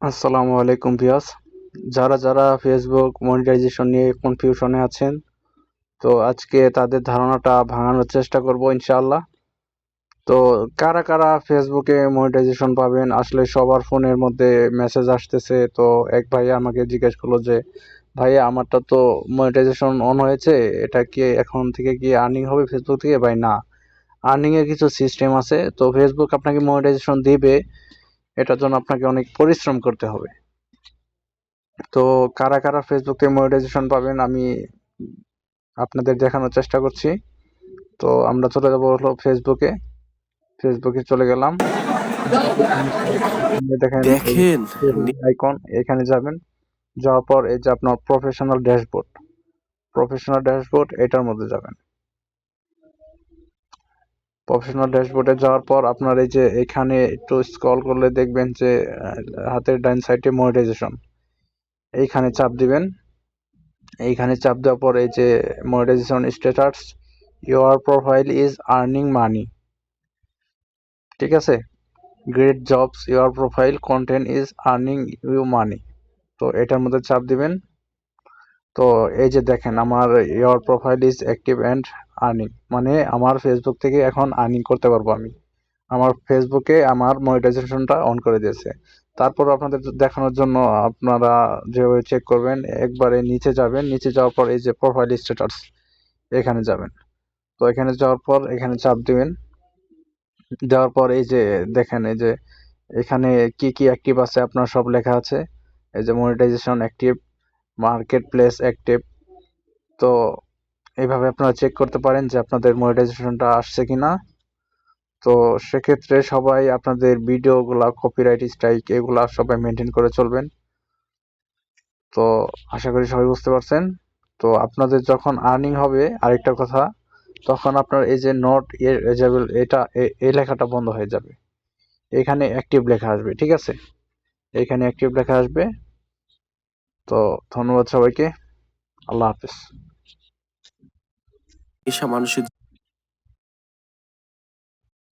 আসসালামু আলাইকুম ভিউয়ার্স। যারা ফেসবুক মনিটাইজেশন নিয়ে কনফিউশনে আছেন, তো আজকে তাদের ধারণাটা ভাঙানোর চেষ্টা করব ইনশাআল্লাহ। তো কারা ফেসবুকে মনিটাইজেশন পাবেন, আসলে সবার ফোনের মধ্যে মেসেজ আসতেছে। তো এক ভাই আমাকে জিজ্ঞেস করলো যে ভাইয়া আমারটা তো মনিটাইজেশন অন হয়েছে, এটা কি এখন থেকে কি আর্নিং হবে ফেসবুক থেকে? ভাই না, আর্নিং এর কিছু সিস্টেম আছে। তো ফেসবুক আপনাকে মনিটাইজেশন দিবে, এটার জন্য আপনাকে অনেক পরিশ্রম করতে হবে। তো কারা ফেসবুক থেকে মনিটাইজেশন পাবেন আমি আপনাদের দেখানোর চেষ্টা করছি। তো আমরা চলে যাবো হলো ফেসবুকে চলে গেলাম। দেখেন দেখেন আইকন, এখানে যাবেন। যাওয়ার পর এই যে আপনার প্রফেশনাল ড্যাশবোর্ড এটার মধ্যে যাবেন। প্রফেশনাল ড্যাশবোর্ডে যাওয়ার পর আপনার এই যে এখানে একটু স্ক্রল করলে দেখবেন যে হাতের ডান সাইডে মনিটাইজেশন, এইখানে চাপ দিবেন। এইখানে চাপ দেওয়ার পর এই যে monetization status, your profile is earning money, ঠিক আছে? Great jobs, your profile content is earning you money. তো এটার মধ্যে চাপ দিবেন। তো এই যে দেখেন আমার your profile is active and earning, মানে আমার ফেসবুক থেকে এখন আর্নিং করতে পারবো আমি। আমার ফেসবুকে আমার মনিটাইজেশনটা অন করে দিয়েছে। তারপর আপনাদের দেখানোর জন্য আপনারা যেভাবে চেক করবেন, একবারে নিচে যাবেন। নিচে যাওয়ার পর এই যে প্রোফাইল স্ট্যাটাস, এখানে যাবেন। তো এখানে যাওয়ার পর এখানে চাপ দিবেন। দেওয়ার পর এই যে দেখেন, এই যে এখানে কি কি অ্যাক্টিভ আছে আপনার সব লেখা আছে। এই যে monetization active, marketplace active. তো এইভাবে আপনারা চেক করতে পারেন যে আপনাদের মনিটাইজেশনটা আসছে কিনা। তো সেক্ষেত্রে সবাই আপনাদের ভিডিওগুলা কপিরাইট স্ট্রাইক এগুলা সবাই মেনটেন করে চলবেন। তো আশা করি সবাই বুঝতে পারছেন। তো আপনাদের যখন আর্নিং হবে, আরেকটা কথা, তখন আপনার এই যে নট এজেবল এটা এই লেখাটা বন্ধ হয়ে যাবে। এখানে অ্যাক্টিভ লেখা আসবে, ঠিক আছে? এখানে অ্যাক্টিভ লেখা আসবে। তো ধন্যবাদ সবাইকে। আল্লাহ হাফেজ। এসব মানুষের